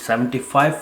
75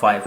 5،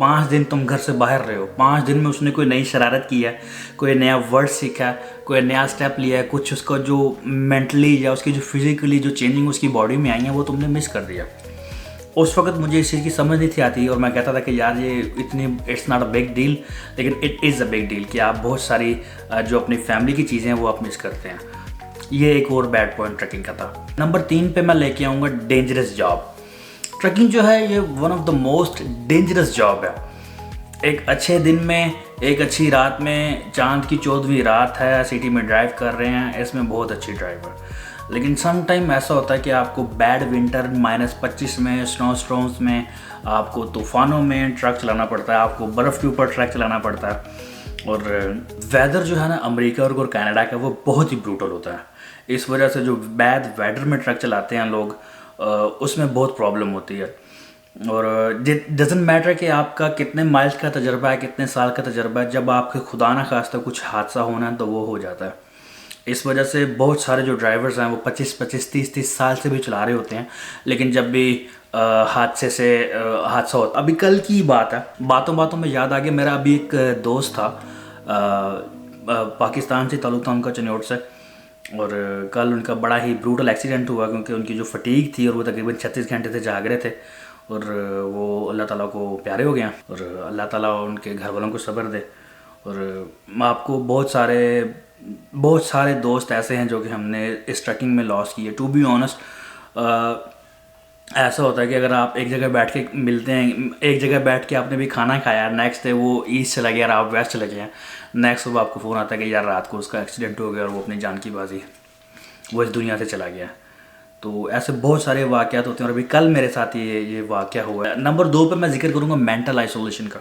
5 दिन तुम घर से बाहर रहे हो, 5 दिन में उसने कोई नई शरारत की है, कोई नया वर्ड सीखा है, कोई नया स्टेप लिया है, कुछ उसका जो मेंटली या उसकी जो फिजिकली जो चेंजिंग उसकी बॉडी में आई है वो तुमने मिस कर दिया। उस वक्त मुझे इस चीज़ की समझ नहीं थी आती और मैं कहता था कि यार ये इतनी it's not a big deal, लेकिन it is a big deal कि आप बहुत सारी जो अपनी फैमिली की चीज़ें हैं वो आप मिस करते हैं। ये एक और बैड पॉइंट ट्रकिंग का था। नंबर 3 पे मैं लेके आऊँगा डेंजरस जॉब। ट्रकिंग जो है ये one of the most dangerous job है। एक अच्छे दिन में, एक अच्छी रात में, चांद की 14वीं रात है, सिटी में ड्राइव कर रहे हैं, इसमें बहुत अच्छी ड्राइव है। लेकिन सम टाइम ऐसा होता है कि आपको बैड विंटर -25 में, स्नो स्टॉर्म्स में, आपको तूफ़ानों में ट्रक चलाना पड़ता है, आपको बर्फ़ के ऊपर ट्रक चलाना पड़ता है। और वेदर जो है ना अमेरिका और कनाडा का वो बहुत ही ब्रूटल होता है। इस वजह से जो बैड वेदर में ट्रक चलाते हैं लोग उसमें बहुत प्रॉब्लम होती है। और डजेंट मैटर कि आपका कितने माइल्स का तजर्बा है, कितने साल का तजर्बा है, जब आपके खुदा न खास्ता कुछ हादसा होना है तो वो हो जाता है। इस वजह से बहुत सारे जो ड्राइवर्स हैं वो 25-25, 30-30 साल से भी चला रहे होते हैं, लेकिन जब भी हादसे से हादसा होता। अभी कल की बात है, बातों बातों में याद आ गया, मेरा अभी एक दोस्त था पाकिस्तान से ताल्लुक़ था उनका, चिन्नौर से, और कल उनका बड़ा ही ब्रूटल एक्सीडेंट हुआ क्योंकि उनकी जो फटीग थी और वो तकरीबन 36 घंटे से जाग रहे थे और वो अल्लाह ताला को प्यारे हो गए और अल्लाह ताला उनके घर वालों को सब्र दे। और आपको बहुत सारे दोस्त ऐसे हैं जो कि हमने इस ट्रकिंग में लॉस किए। टू बी ऑनेस्ट ऐसा होता है कि अगर आप एक जगह बैठ के मिलते हैं, एक जगह बैठ के आपने भी खाना खाया, नेक्स्ट डे वो ईस्ट चला गया और आप वेस्ट चले गए, नेक्स्ट सुबह आपको फ़ोन आता है कि यार रात को उसका एक्सीडेंट हो गया और वो अपनी जान की बाजी वो इस दुनिया से चला गया। तो ऐसे बहुत सारे वाक़यात होते हैं और अभी कल मेरे साथ ये वाक़या हुआ है। नंबर 2 पे मैं जिक्र करूँगा मेंटल आइसोलेशन का।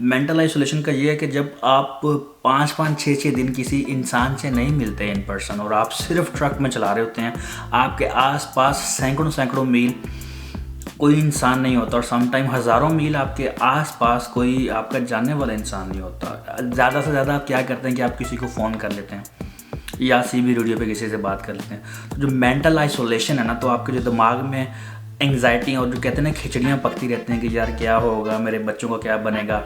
मेंटल आइसोलेशन का ये है कि जब आप 5-5, 6-6 दिन किसी इंसान से नहीं मिलते इन पर्सन और आप सिर्फ ट्रक में चला रहे होते हैं, आपके आसपास सैकड़ों मील कोई इंसान नहीं होता और समटाइम हज़ारों मील आपके आसपास कोई आपका जानने वाला इंसान नहीं होता। ज़्यादा से ज़्यादा आप क्या करते हैं कि आप किसी को फ़ोन कर लेते हैं या सीबी रेडियो पे किसी से बात कर लेते हैं। तो जो मेंटल आइसोलेशन है ना, तो आपके जो दिमाग में एंग्जाइटी और जो कहते हैं ना खिचड़ियाँ पकती रहती हैं कि यार क्या होगा, मेरे बच्चों का क्या बनेगा,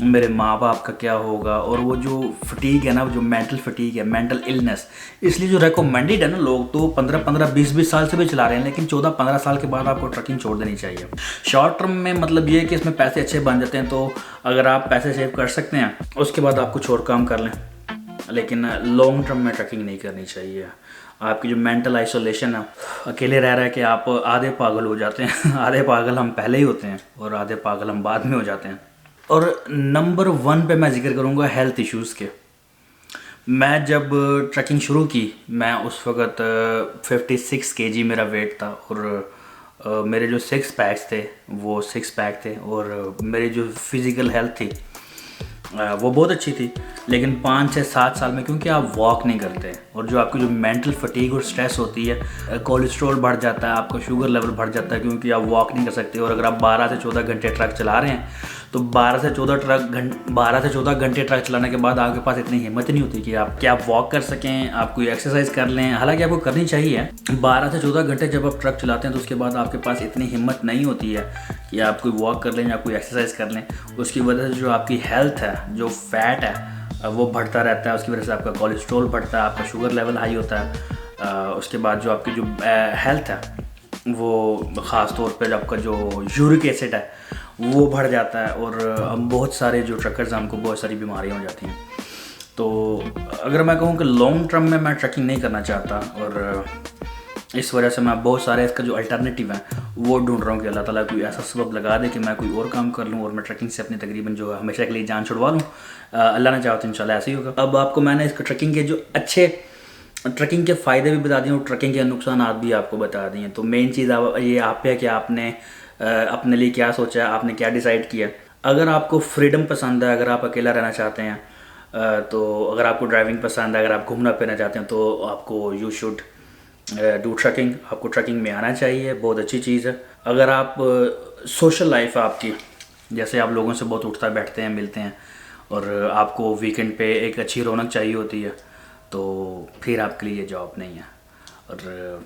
मेरे माँ बाप का क्या होगा। और वो जो फटीग है ना, जो मेंटल फटीग है, मेंटल इलनेस, इसलिए जो रिकमेंडेड है ना, लोग तो 15-15, 20-20 साल से भी चला रहे हैं, लेकिन 14-15 साल के बाद आपको ट्रकिंग छोड़ देनी चाहिए। शॉर्ट टर्म में मतलब ये है कि इसमें पैसे अच्छे बन जाते हैं, तो अगर आप पैसे सेव कर सकते हैं उसके बाद आप कुछ और काम कर लें, लेकिन लॉन्ग टर्म में ट्रकिंग नहीं करनी चाहिए। आपकी जो मेंटल आइसोलेशन है, अकेले रह रहे कि आप आधे पागल हो जाते हैं आधे पागल हम पहले ही होते हैं और आधे पागल हम बाद में हो जाते हैं। और नंबर 1 पे मैं जिक्र करूँगा हेल्थ इश्यूज़ के। मैं जब ट्रैकिंग शुरू की, मैं उस वक़्त 56 kg मेरा वेट था और मेरे जो 6 पैक्स थे वो 6 पैक थे और मेरी जो फिज़िकल हेल्थ थी वो बहुत अच्छी थी। लेकिन 5-6-7 साल में क्योंकि आप वॉक नहीं करते और जो आपकी जो मेंटल फटीग और स्ट्रेस होती है, कोलेस्ट्रॉल बढ़ जाता है, आपका शुगर लेवल बढ़ जाता है क्योंकि आप वॉक नहीं कर सकते। और अगर आप 12 से 14 घंटे ट्रक चला रहे हैं तो 12 से 14 घंटे ट्रक चलाने के बाद आपके पास इतनी हिम्मत नहीं होती कि आप वॉक कर सकें, आप कोई एक्सरसाइज कर लें। हालांकि आपको करनी चाहिए, 12 से 14 घंटे जब आप ट्रक चलाते हैं तो उसके बाद आपके पास इतनी हिम्मत नहीं होती है कि आप कोई वॉक कर लें या कोई एक्सरसाइज कर लें। उसकी वजह से जो आपकी हेल्थ है, जो फैट है वो बढ़ता रहता है, उसकी वजह से आपका कोलेस्ट्रॉल बढ़ता है, आपका शुगर लेवल हाई होता है। उसके बाद जो आपकी जो हेल्थ है वो ख़ास तौर पर आपका जो यूरिक एसिड है वो बढ़ जाता है और बहुत सारे जो ट्रकर्स हैं हमको बहुत सारी बीमारियां हो जाती हैं। तो अगर मैं कहूँ कि लॉन्ग टर्म में मैं ट्रैकिंग नहीं करना चाहता और इस वजह से मैं बहुत सारे इसका जो अल्टरनेटिव है वो ढूंढ रहा हूँ कि अल्लाह ताला कोई ऐसा सबब लगा दे कि मैं कोई और काम कर लूँ और मैं ट्रैकिंग से अपनी तकरीबन जो है हमेशा के लिए जान छुड़वा लूँ। अल्लाह ने चाहा तो इंशाल्लाह ऐसे ही होगा। अब आपको मैंने इसका ट्रैकिंग के जो अच्छे ट्रैकिंग के फ़ायदे भी बता दिए और ट्रैकिंग के नुकसान भी आपको बता दिए। तो मेन चीज़ ये आप पे है कि आपने अपने लिए क्या सोचा है, आपने क्या डिसाइड किया। अगर आपको फ्रीडम पसंद है, अगर आप अकेला रहना चाहते हैं, तो अगर आपको ड्राइविंग पसंद है, अगर आप घूमना फिरना चाहते हैं तो आपको यू शुड डू ट्रैकिंग। आपको ट्रैकिंग में आना चाहिए, बहुत अच्छी चीज़ है। अगर आप सोशल लाइफ है आपकी, जैसे आप लोगों से बहुत उठता बैठते हैं, मिलते हैं और आपको वीकेंड पे एक अच्छी रौनक चाहिए होती है, तो फिर आपके लिए जॉब नहीं है। और